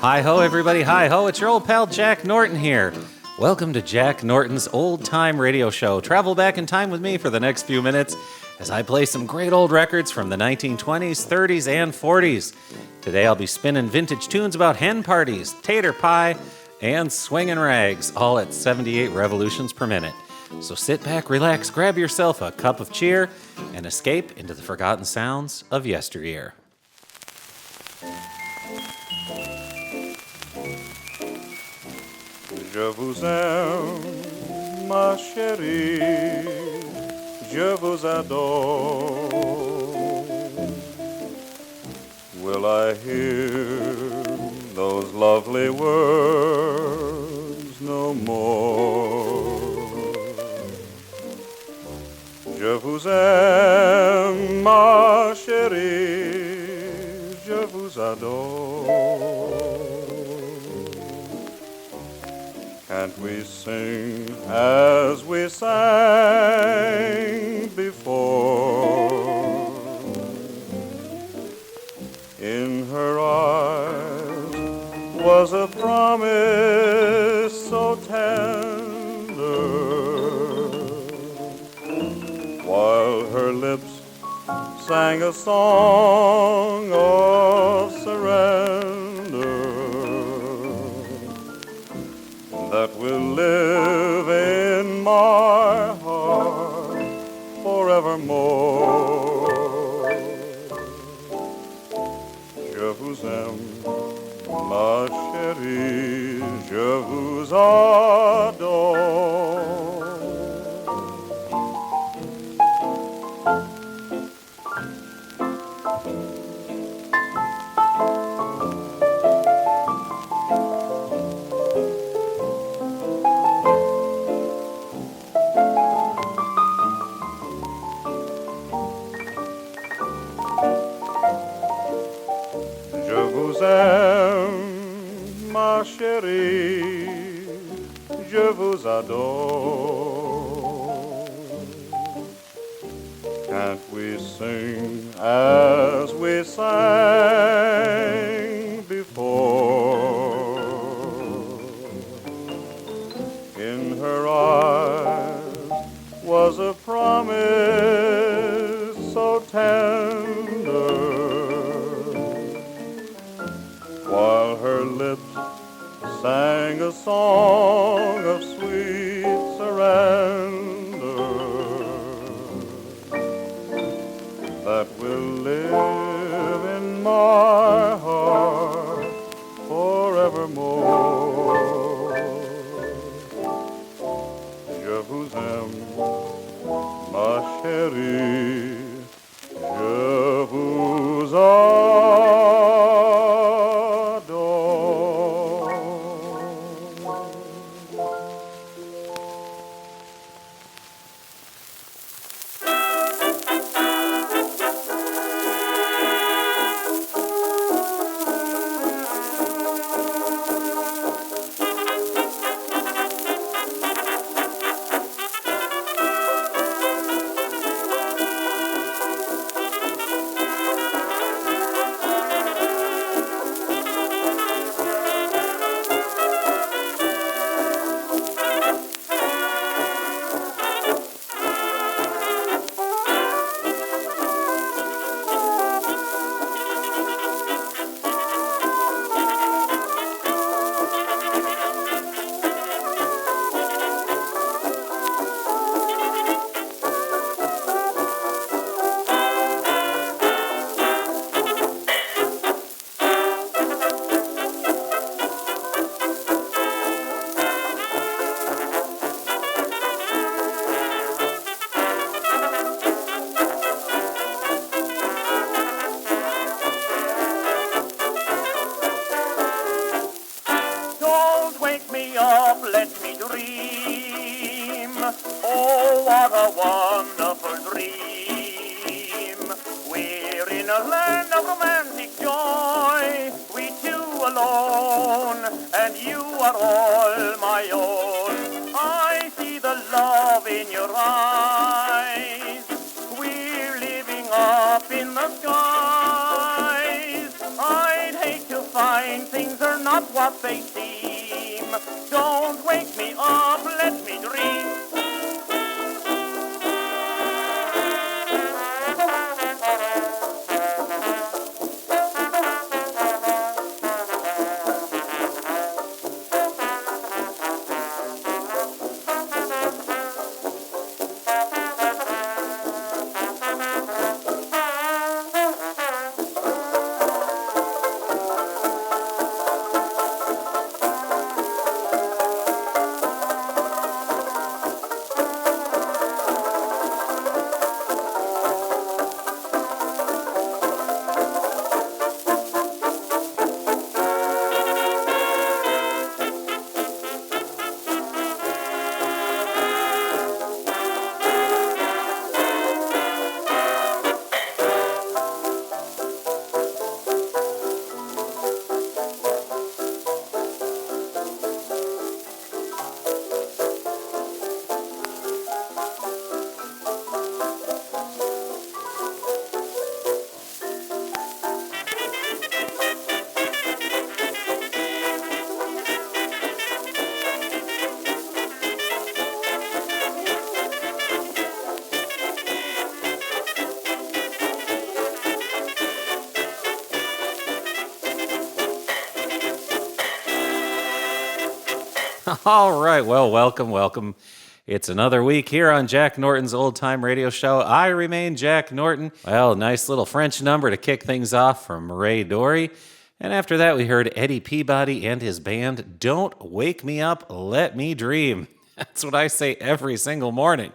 Hi-ho, everybody. Hi-ho. It's your old pal Jack Norton here. Welcome to Jack Norton's Old Time Radio Show. Travel back in time with me for the next few minutes as I play some great old records from the 1920s, 30s, and 40s. Today I'll be spinning vintage tunes about hen parties, tater pie, and swingin' rags, all at 78 revolutions per minute. So sit back, relax, grab yourself a cup of cheer, and escape into the forgotten sounds of yesteryear. Je vous aime, ma chérie, je vous adore. Will I hear those lovely words no more? Je vous aime, ma chérie, je vous adore. Can't we sing as we sang before? In her eyes was a promise so tender, while her lips sang a song of surrender that will live in my heart forevermore. Je vous aime, ma chérie, je vous adore. Ma chérie, je vous adore. Can't we sing as we sang before? In her eyes was a promise so tender, while her lips sang a song of sweet surrender that will live in my heart forevermore. Je vous aime, ma chérie, je vous adore. Up in the sky. not what they seem. Don't wake me up, let me dream. All right, well, welcome. It's another week here on Jack Norton's Old Time Radio Show. I remain Jack Norton. Well, nice little French number to kick things off from Dorey. And after that, we heard Eddie Peabody and his band, Don't Wake Me Up, Let Me Dream. That's what I say every single morning.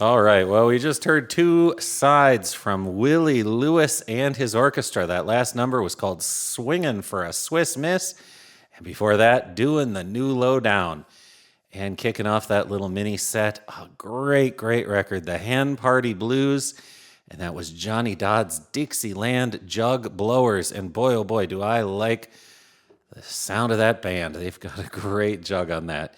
All right, well, we just heard two sides from Willie Lewis and his orchestra. That last number was called Swingin' for a Swiss Miss. And before that, Doin' the New Lowdown. And kicking off that little mini set, a great, great record, the Hen Party Blues. And that was Johnnie Dodds' Dixieland Jug Blowers. And boy, oh boy, do I like the sound of that band. They've got a great jug on that.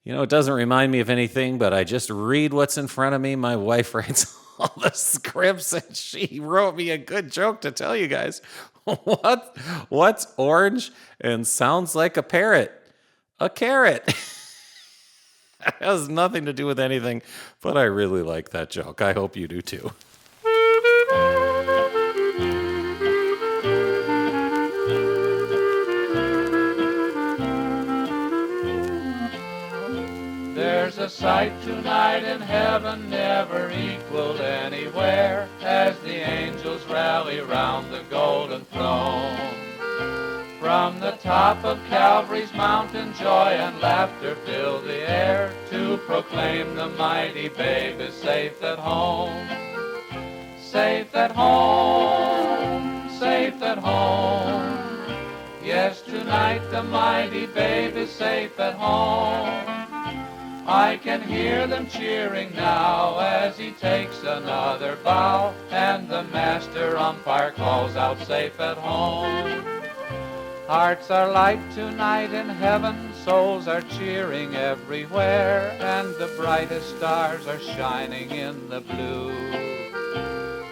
You know, it doesn't remind me of anything, but I just read what's in front of me. My wife writes all the scripts, and she wrote me a good joke to tell you guys. What's orange and sounds like a parrot? A carrot. It has nothing to do with anything, but I really like that joke. I hope you do too. There's a sight tonight in heaven never equaled anywhere, as the angels rally round the golden throne. From the top of Calvary's mountain, joy and laughter fill the air to proclaim the mighty babe is safe at home. Safe at home, safe at home. Yes, tonight the mighty babe is safe at home. I can hear them cheering now as he takes another bow, and the master umpire calls out safe at home. Hearts are light tonight in heaven, souls are cheering everywhere, and the brightest stars are shining in the blue.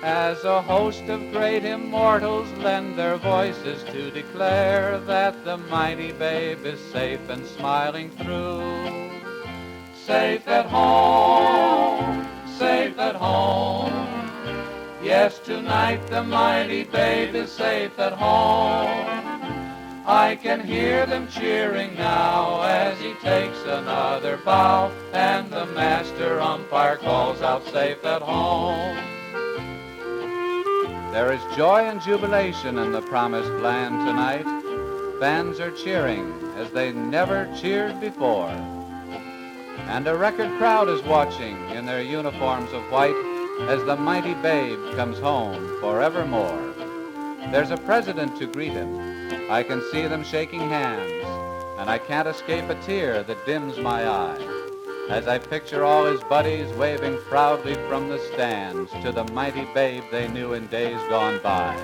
As a host of great immortals lend their voices to declare that the mighty babe is safe and smiling through. Safe at home, safe at home. Yes, tonight the mighty babe is safe at home. I can hear them cheering now as he takes another bow, and the master umpire calls out safe at home. There is joy and jubilation in the promised land tonight. Fans are cheering as they never cheered before. And a record crowd is watching in their uniforms of white as the mighty babe comes home forevermore. There's a president to greet him. I can see them shaking hands, and I can't escape a tear that dims my eye as I picture all his buddies waving proudly from the stands to the mighty babe they knew in days gone by.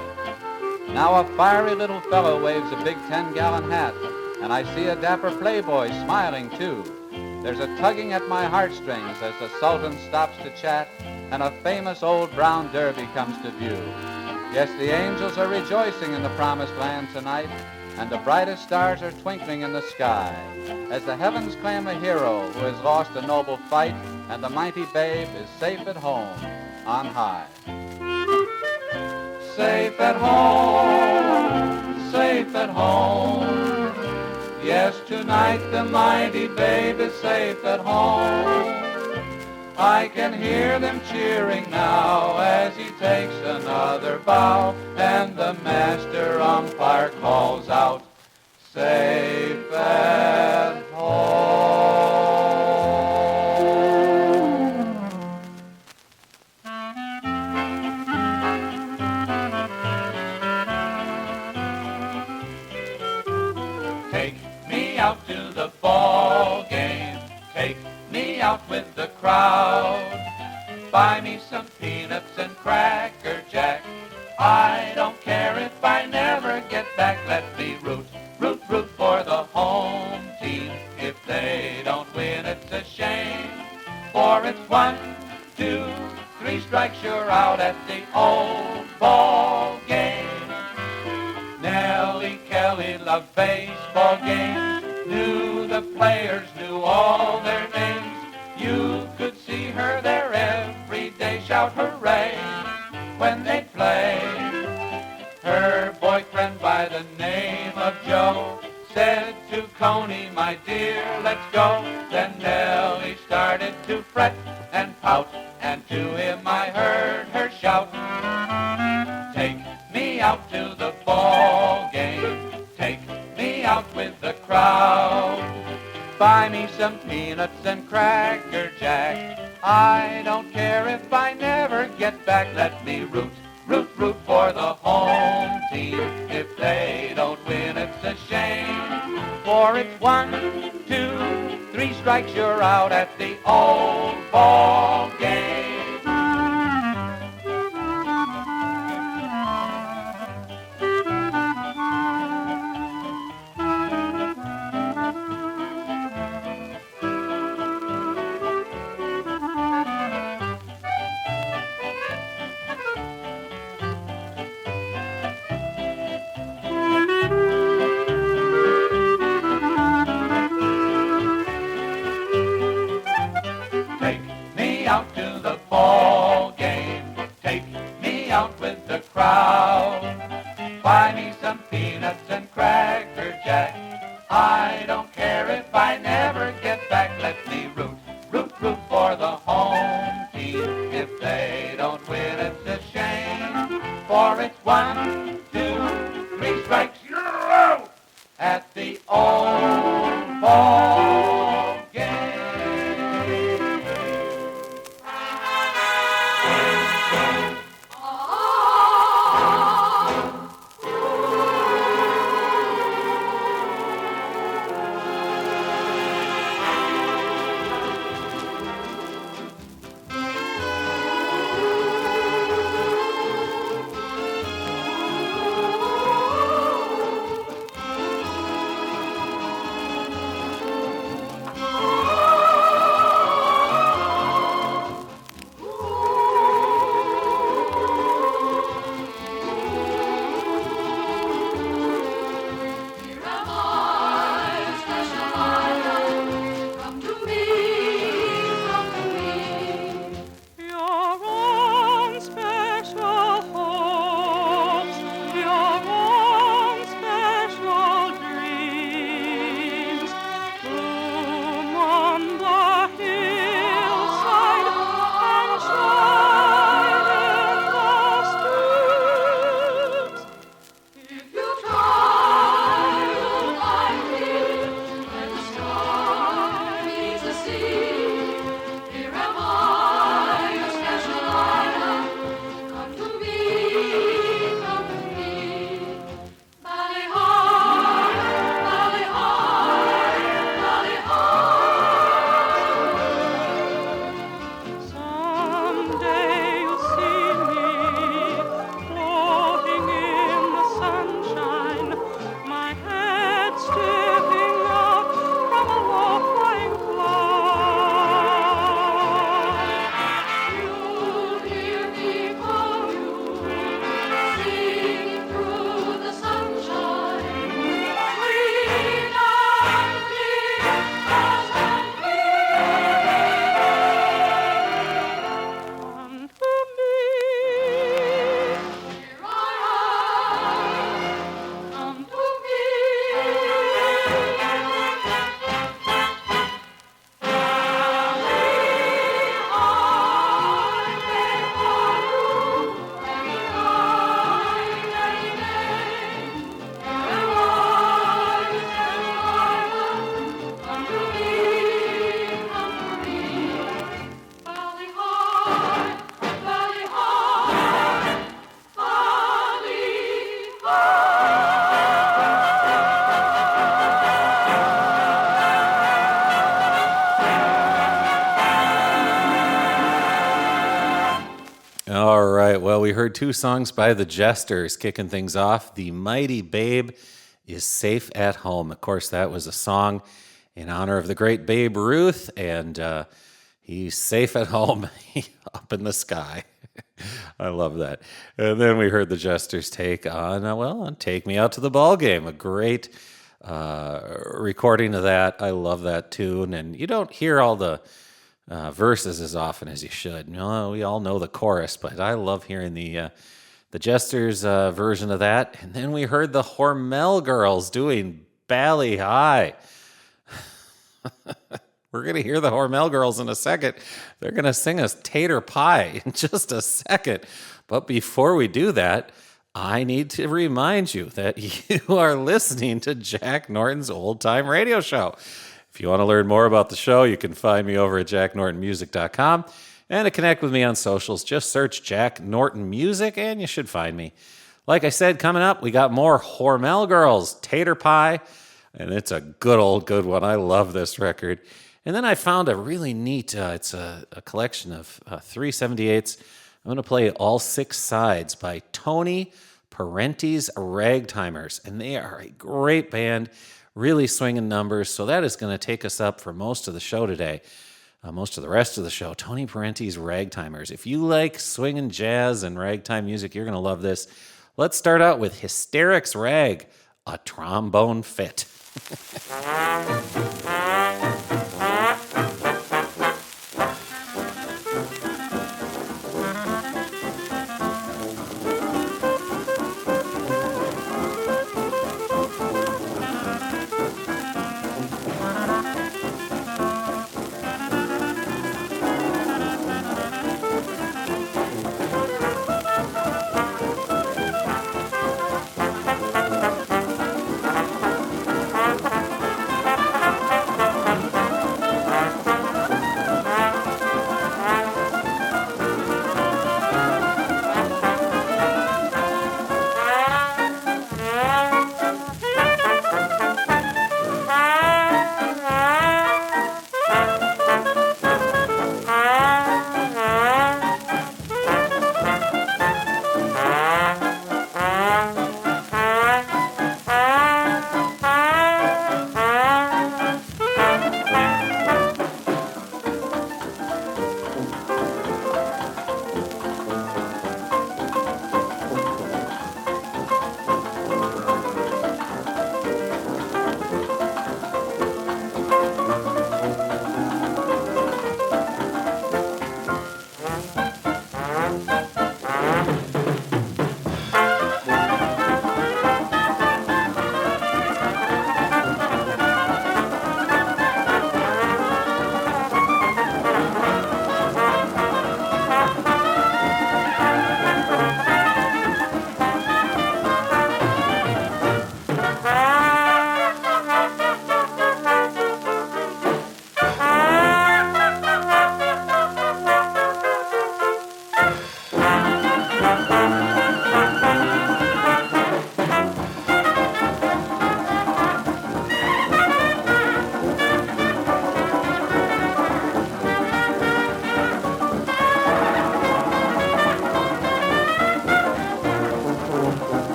Now a fiery little fellow waves a big 10-gallon hat, and I see a dapper playboy smiling too. There's a tugging at my heartstrings as the Sultan stops to chat, and a famous old brown derby comes to view. Yes, the angels are rejoicing in the promised land tonight, and the brightest stars are twinkling in the sky, as the heavens claim a hero who has lost a noble fight, and the mighty babe is safe at home on high. Safe at home, safe at home. Yes, tonight the mighty babe is safe at home. I can hear them cheering now as he takes another bow, and the master umpire calls out, safe at home. crowd. Buy me some peanuts and Cracker Jack. I don't care if I never get back. Let me root, root, root for the home team. If they don't win, it's a shame. For it's 1, 2, 3 strikes, you're out at the old ball game. Nellie Kelly loved baseball games, knew the players, knew all their names. You could see her there every day, shout hooray when they play. Her boyfriend by the name of Joe said to Coney, my dear, let's go. Then Nellie started to fret and pout, and to him I heard her shout, take me out to the ball game, take me out with the crowd. Buy me some peanuts and Cracker Jack. I don't care if I never get back. Let me root, root, root for the home team. If they don't win, it's a shame. For it's 1, 2, 3 strikes, you're out at the old ball game. Out we heard two songs by the Jesters kicking things off. The Mighty Babe is Safe at Home. Of course, that was a song in honor of the great Babe Ruth, and he's safe at home up in the sky. I love that. And then we heard the Jesters take on Take Me Out to the Ball Game, a great recording of that. I love that tune, and you don't hear all the verses as often as you should. We all know the chorus, but I love hearing the Jesters version of that. And then we heard the Hormel Girls doing Bally High. We're going to hear the Hormel Girls in a second. They're going to sing us Tater Pie in just a second. But before we do that, I need to remind you that you are listening to Jack Norton's Old Time Radio Show. If you want to learn more about the show, you can find me over at jacknortonmusic.com. And to connect with me on socials, just search Jack Norton Music and you should find me. Like I said, coming up, we got more Hormel Girls, Tater Pie, and it's a good one. I love this record. And then I found a really neat, it's a collection of 378s. I'm going to play All Six Sides by Tony Parenti's Ragtimers. And they are a great band, really swinging numbers. So that is going to take us up for most of the show today, most of the rest of the show. Tony Parenti's Ragtimers. If you like swinging jazz and ragtime music, you're going to love this. Let's start out with Hysterics Rag, A Trombone Fit.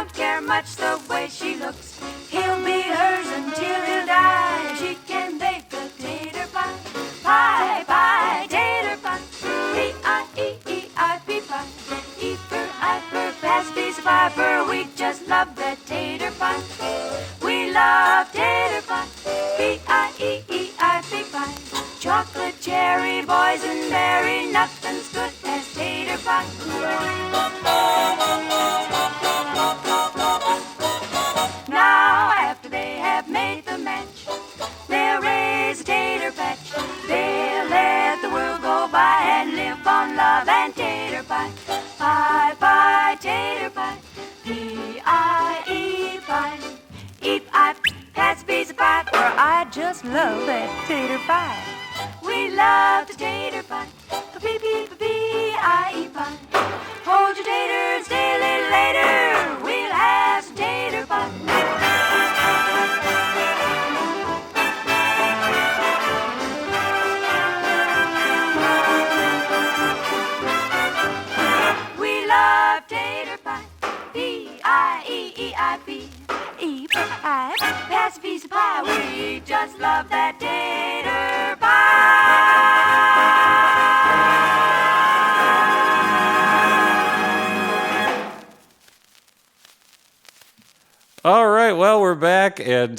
don't care much the way she looks. He'll be hers until he'll die. She can bake a tater pie. Pie, pie, tater pie. P-I-E-E-I-P pie. E for I for pass, piece of pie for. We just love that tater pie. We love tater pie. P-I-E-E-I-P pie. Chocolate, cherry, boysenberry, nothing's good as tater pie. Now after they have made the match, they'll raise a tater patch. They'll let the world go by and live on love and tater pie. Pie, pie, tater pie. P-I-E pie. E-I, pass a piece of pie, for I just love that tater pie. We love the tater pie. P-P-P-P-I-E pie. Hold your taters, stay a little later. We'll have some tater pie. We love tater pie. P-I-E-E-I-P. E-I, pass a piece of pie. We just love that tater pie. All right, well, we're back, and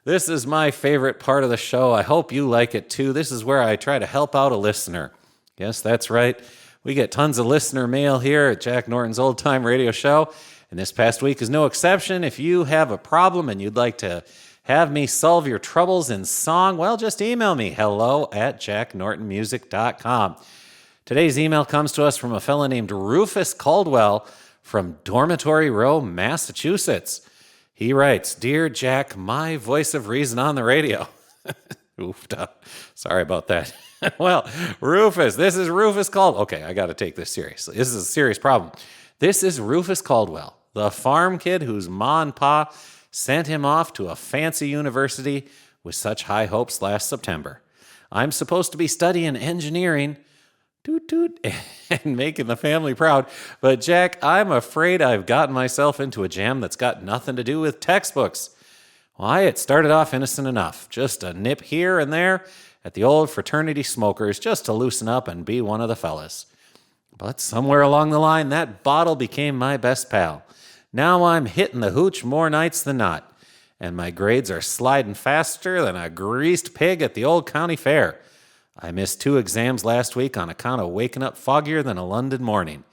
this is my favorite part of the show. I hope you like it, too. This is where I try to help out a listener. Yes, that's right. We get tons of listener mail here at Jack Norton's Old Time Radio Show, and this past week is no exception. If you have a problem and you'd like to have me solve your troubles in song, well, just email me, hello@jacknortonmusic.com. Today's email comes to us from a fellow named Rufus Caldwell from Dormitory Row, Massachusetts. He writes, "Dear Jack, my voice of reason on the radio." Oofed. Sorry about that. Well, Rufus, this is Rufus Caldwell. Okay, I got to take this seriously. This is a serious problem. This is Rufus Caldwell, the farm kid whose ma and pa sent him off to a fancy university with such high hopes last September. I'm supposed to be studying engineering, toot toot, and making the family proud. But Jack, I'm afraid I've gotten myself into a jam that's got nothing to do with textbooks. Why, it started off innocent enough. Just a nip here and there at the old fraternity smokers just to loosen up and be one of the fellas. But somewhere along the line, that bottle became my best pal. Now I'm hitting the hooch more nights than not, and my grades are sliding faster than a greased pig at the old county fair. I missed 2 exams last week on account of waking up foggier than a London morning.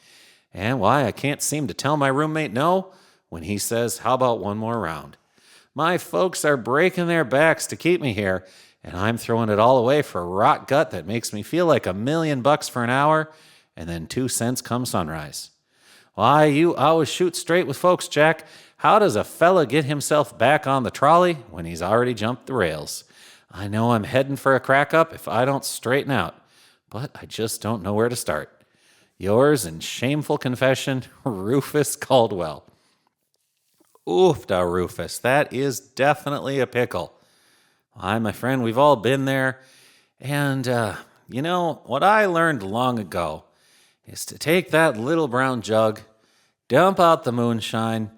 And why, I can't seem to tell my roommate no when he says, how about one more round? My folks are breaking their backs to keep me here, and I'm throwing it all away for a rot gut that makes me feel like $1 million for an hour, and then 2 cents come sunrise. Why, you always shoot straight with folks, Jack. How does a fella get himself back on the trolley when he's already jumped the rails? I know I'm heading for a crack up if I don't straighten out, but I just don't know where to start. Yours in shameful confession, Rufus Caldwell. Oofda, Rufus, that is definitely a pickle. Why, my friend, we've all been there. And, you know, what I learned long ago is to take that little brown jug, dump out the moonshine,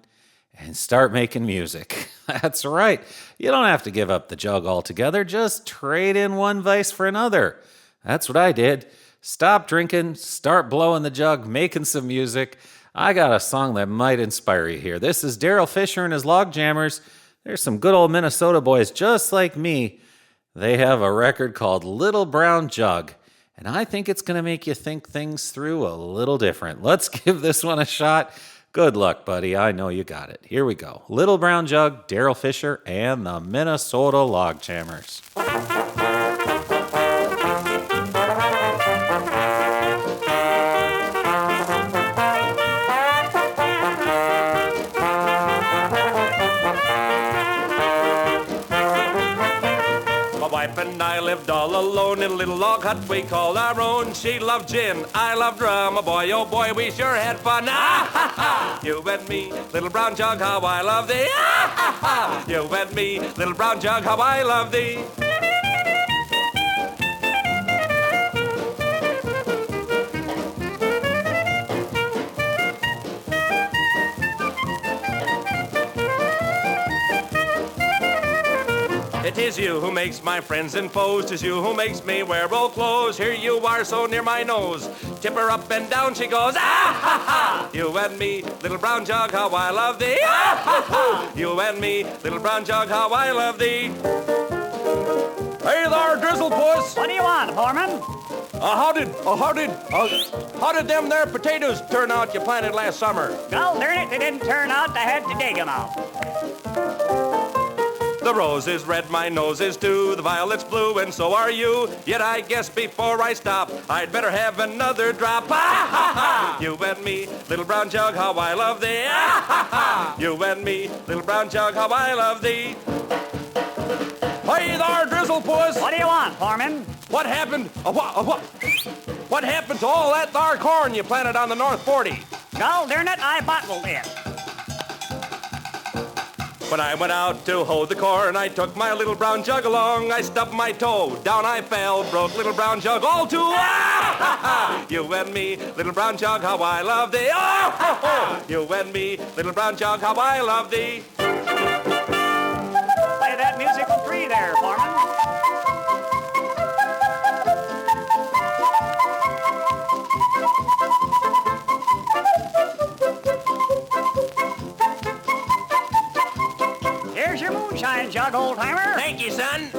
and start making music. That's right. You don't have to give up the jug altogether. Just trade in one vice for another. That's what I did. Stop drinking, start blowing the jug, making some music. I got a song that might inspire you here. This is Daryl Fisher and his Log Jammers. There's some good old Minnesota boys just like me. They have a record called Little Brown Jug, and I think it's going to make you think things through a little different. Let's give this one a shot. Good luck, buddy. I know you got it. Here we go. Little Brown Jug, Daryl Fisher, and the Minnesota Log Jammers. And I lived all alone in a little log hut we called our own. She loved gin, I loved rum. Oh boy, we sure had fun. Ah, ha, ha. You and me, little brown jug, how I love thee. Ah, ha, ha. You and me, little brown jug, how I love thee. 'Tis you who makes my friends and foes. 'Tis you who makes me wear old clothes. Here you are so near my nose. Tip her up and down she goes. Ah, ha, ha. You and me, little brown jug, how I love thee. Ah, ha, ha. You and me, little brown jug, how I love thee. Hey there, drizzle puss. What do you want, Foreman? How did them there potatoes turn out you planted last summer? Well, darn it, they didn't turn out. I had to dig 'em out. The rose is red, my nose is too. The violet's blue, and so are you. Yet I guess before I stop, I'd better have another drop. Ah, ha, ha. You and me, little brown jug, how I love thee. Ah, ha, ha. You and me, little brown jug, how I love thee. Hey there, drizzle puss. What do you want, Foreman? What happened? What happened to all that there corn you planted on the North 40? Well, darn it, I bottled it. When I went out to hoe the corn, I took my little brown jug along. I stubbed my toe, down I fell, broke little brown jug all too. Ah, ha, ha. You and me, little brown jug, how I love thee. Oh, ho, ho. You and me, little brown jug, how I love thee. Play that musical tree there, Foreman. Here's your moonshine jug, old-timer. Thank you, son.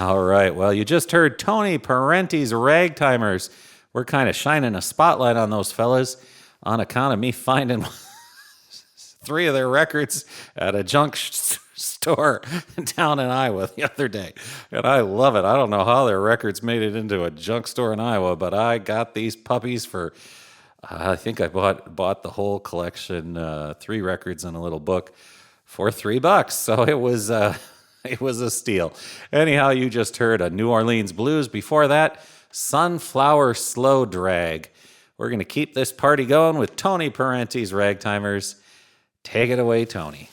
All right. Well, you just heard Tony Parenti's Ragtimers. We're kind of shining a spotlight on those fellas on account of me finding 3 of their records at a junk store down in Iowa the other day. And I love it. I don't know how their records made it into a junk store in Iowa, but I got these puppies for, I think I bought the whole collection, 3 records and a little book for $3. So it was a steal. Anyhow, you just heard a New Orleans blues. Before that, Sunflower Slow Drag. We're going to keep this party going with Tony Parenti's Ragtimers. Take it away, Tony.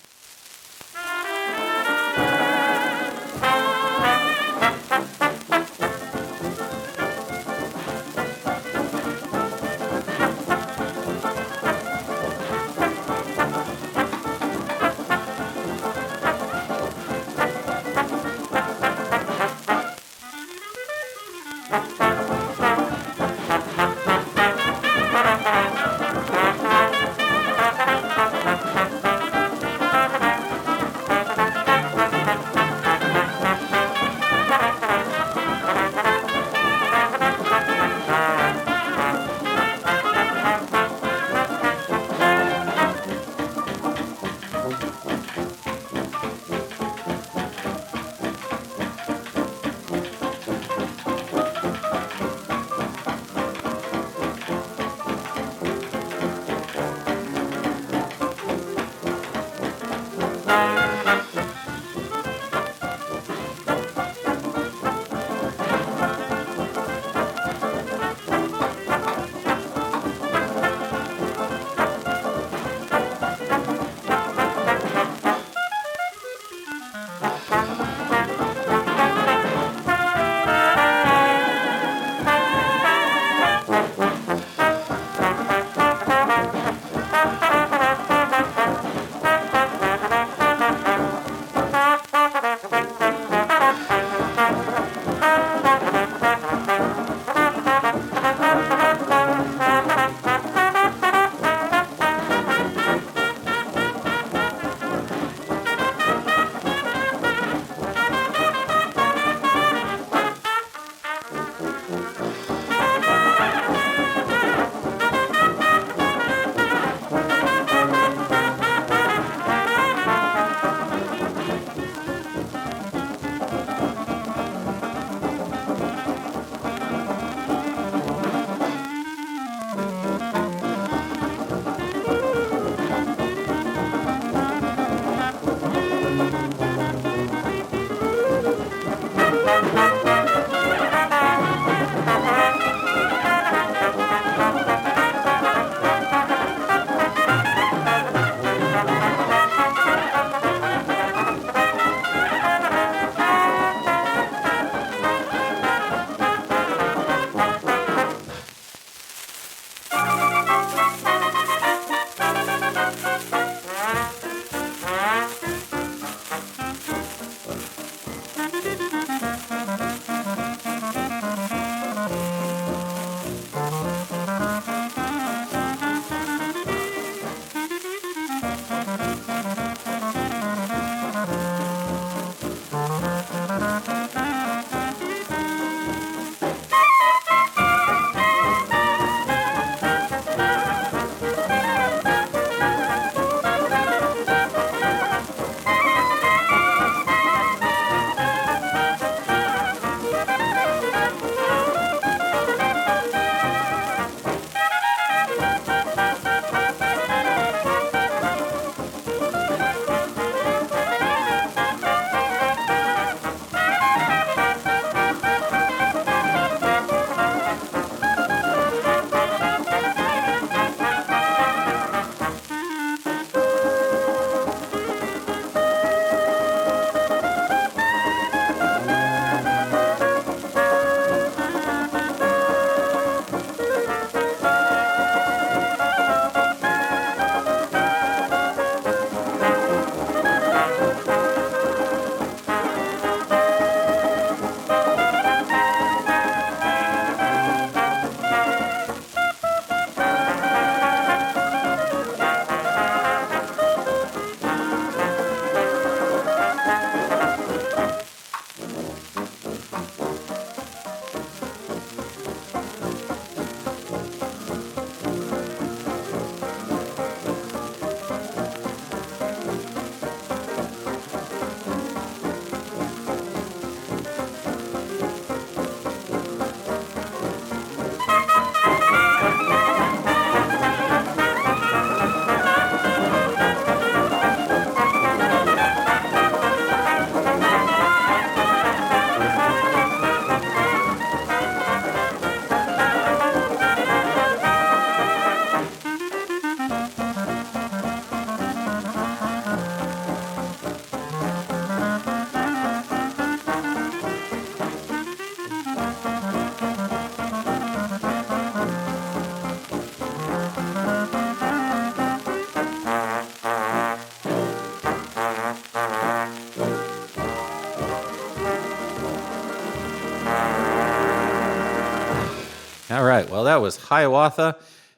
right. Well, that was Hiawatha.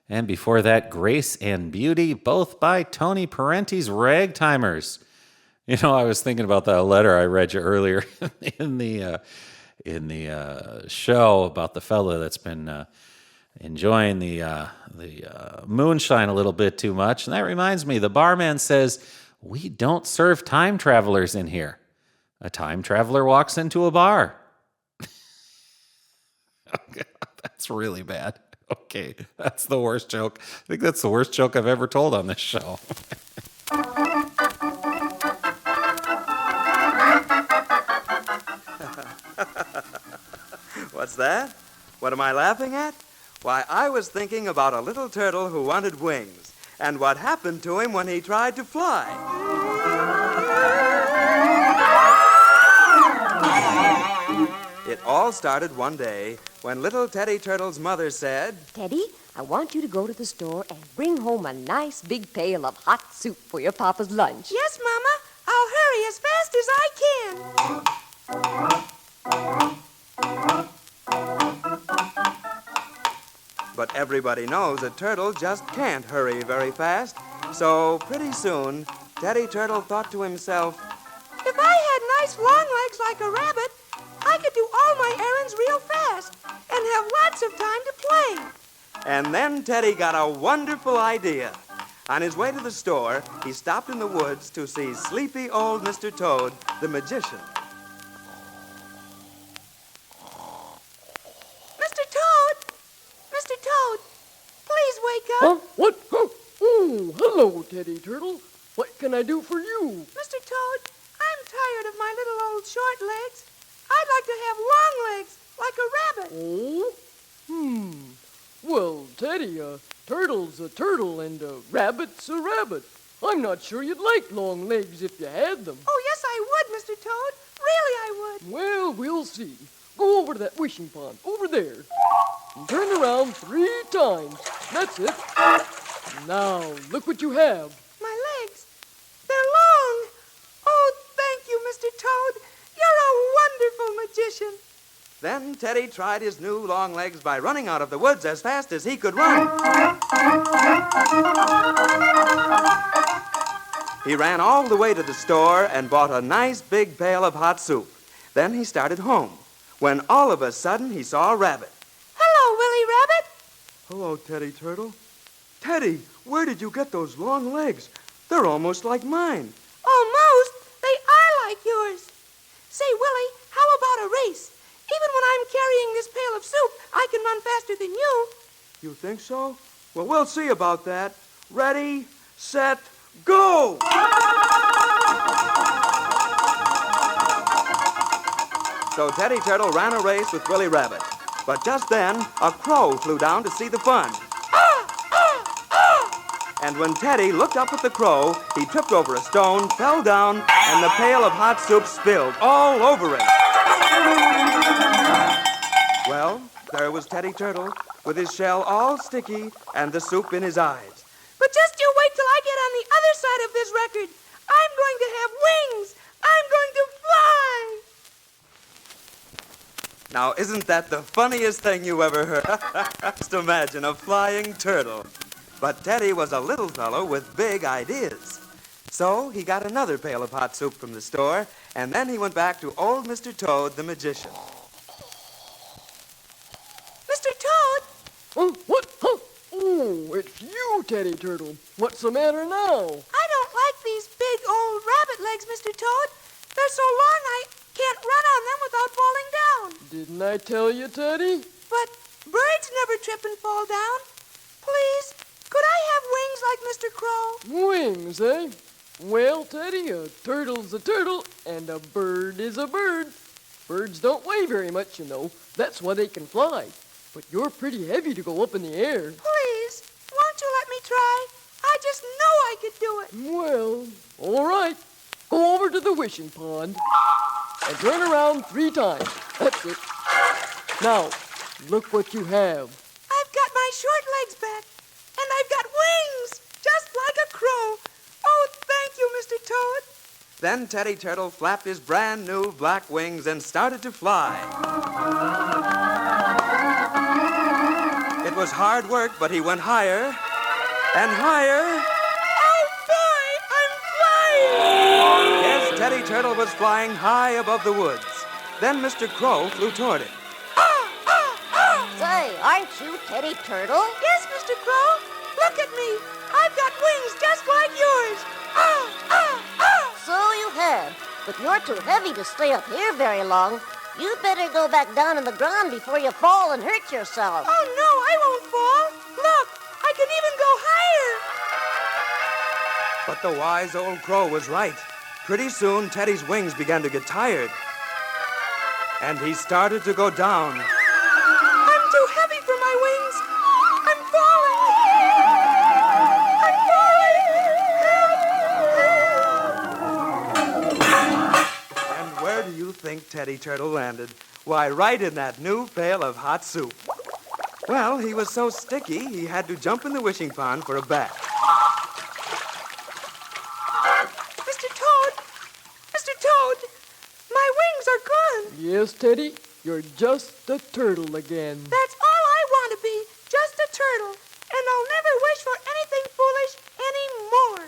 And before that, Grace and Beauty, both by Tony Parenti's Ragtimers. You know, I was thinking about that letter I read you earlier in the show about the fella that's been enjoying the moonshine a little bit too much. And that reminds me, the barman says, "We don't serve time travelers in here." A time traveler walks into a bar. Okay, that's really bad. Okay, that's the worst joke. I think that's the worst joke I've ever told on this show. What's that? What am I laughing at? Why, I was thinking about a little turtle who wanted wings, and what happened to him when he tried to fly. It all started one day when little Teddy Turtle's mother said, Teddy, I want you to go to the store and bring home a nice big pail of hot soup for your papa's lunch. Yes, Mama. I'll hurry as fast as I can. But everybody knows a turtle just can't hurry very fast. So pretty soon, Teddy Turtle thought to himself, if I had nice long legs like a rabbit, I could do all my errands real fast and have lots of time to play. And then Teddy got a wonderful idea. On his way to the store, he stopped in the woods to see sleepy old Mr. Toad, the magician. Mr. Toad! Mr. Toad, please wake up. Huh? What? Huh? Oh, hello, Teddy Turtle. What can I do for you? Mr. Toad, I'm tired of my little old short legs. I'd like to have long legs, like a rabbit. Oh? Well, Teddy, a turtle's a turtle and a rabbit's a rabbit. I'm not sure you'd like long legs if you had them. Oh, yes, I would, Mr. Toad. Really, I would. Well, we'll see. Go over to that wishing pond, over there. And turn around 3 times. That's it. Now, look what you have. My legs, they're long. Oh, thank you, Mr. Toad. You're a wonderful magician. Then Teddy tried his new long legs by running out of the woods as fast as he could run. He ran all the way to the store and bought a nice big pail of hot soup. Then he started home, when all of a sudden he saw a rabbit. Hello, Willie Rabbit. Hello, Teddy Turtle. Teddy, where did you get those long legs? They're almost like mine. Almost. They are like yours. Say, Willie, how about a race? Even when I'm carrying this pail of soup, I can run faster than you. You think so? Well, we'll see about that. Ready, set, go! So Teddy Turtle ran a race with Willie Rabbit. But just then, a crow flew down to see the fun. And when Teddy looked up at the crow, he tripped over a stone, fell down, and the pail of hot soup spilled all over him. Well, there was Teddy Turtle, with his shell all sticky and the soup in his eyes. But just you wait till I get on the other side of this record. I'm going to have wings. I'm going to fly. Now, isn't that the funniest thing you ever heard? Just imagine a flying turtle. But Teddy was a little fellow with big ideas. So he got another pail of hot soup from the store, and then he went back to old Mr. Toad, the magician. Mr. Toad? What? Huh? Oh, it's you, Teddy Turtle. What's the matter now? I don't like these big old rabbit legs, Mr. Toad. They're so long I can't run on them without falling down. Didn't I tell you, Teddy? But birds never trip and fall down. Please, could I have wings like Mr. Crow? Wings, eh? Well, Teddy, a turtle's a turtle, and a bird is a bird. Birds don't weigh very much, you know. That's why they can fly. But you're pretty heavy to go up in the air. Please, won't you let me try? I just know I could do it. Well, all right. Go over to the wishing pond and turn around 3 times. That's it. Now, look what you have. I've got my short legs back, and I've got wings, just like a crow. Oh, thank you, Mr. Toad. Then Teddy Turtle flapped his brand new black wings and started to fly. was hard work, but he went higher and higher. Oh, boy, I'm flying! Yes, Teddy Turtle was flying high above the woods. Then Mr. Crow flew toward him. Say, aren't you Teddy Turtle? Yes, Mr. Crow. Look at me. I've got wings just like yours. So you have, but you're too heavy to stay up here very long. You better go back down in the ground before you fall and hurt yourself. Oh, no, I won't fall. Look, I can even go higher. But the wise old crow was right. Pretty soon, Teddy's wings began to get tired. And he started to go down. I'm too heavy for my wings. I'm falling. And where do you think Teddy Turtle landed? Why, right in that new pail of hot soup. Well, he was so sticky, he had to jump in the wishing pond for a bath. Mr. Toad! Mr. Toad! My wings are gone. Yes, Teddy, you're just a turtle again. That's all I want to be, just a turtle. And I'll never wish for anything foolish anymore.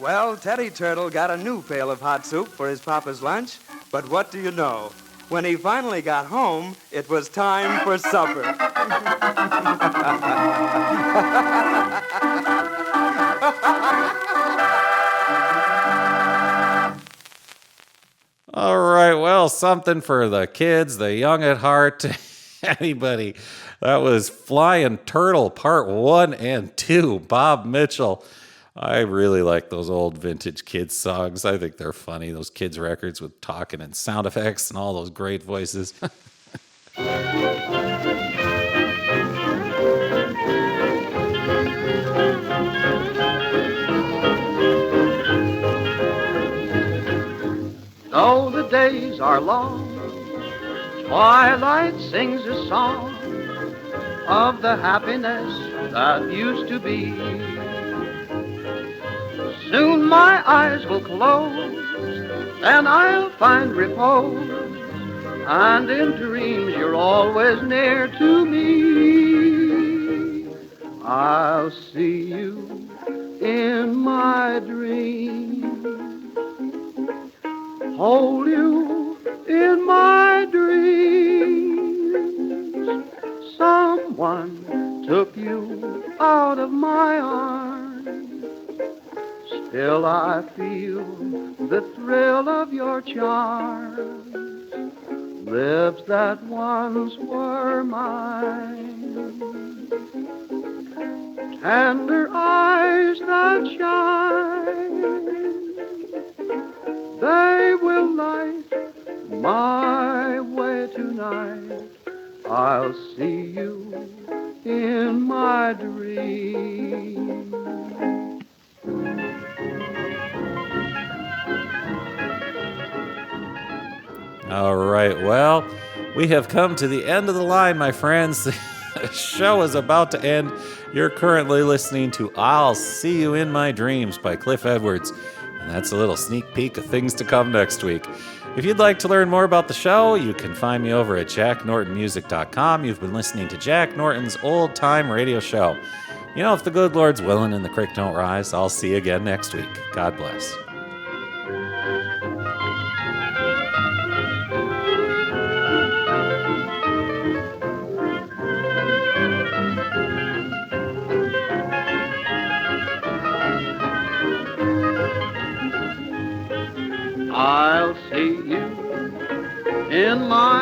Well, Teddy Turtle got a new pail of hot soup for his papa's lunch. But what do you know? When he finally got home, it was time for supper. All right, well, something for the kids, the young at heart, anybody. That was Flying Turtle Part 1 and 2, Bob Mitchell. I really like those old vintage kids songs. I think they're funny, those kids records with talking and sound effects and all those great voices. Though the days are long, twilight sings a song of the happiness that used to be. Soon my eyes will close, and I'll find repose, and in dreams you're always near to me. I'll see you in my dreams, hold you in my dreams. Someone took you out of my arms. Still I feel the thrill of your charms, lips that once were mine, tender eyes that shine. They will light my way tonight. I'll see you in my dreams. All right, well, we have come to the end of the line, my friends. The show is about to end. You're currently listening to I'll See You in My Dreams by Cliff Edwards. And that's a little sneak peek of things to come next week. If you'd like to learn more about the show, you can find me over at jacknortonmusic.com. You've been listening to Jack Norton's Old Time Radio Show. You know, if the good Lord's willing and the creek don't rise, I'll see you again next week. God bless. I'll see you in my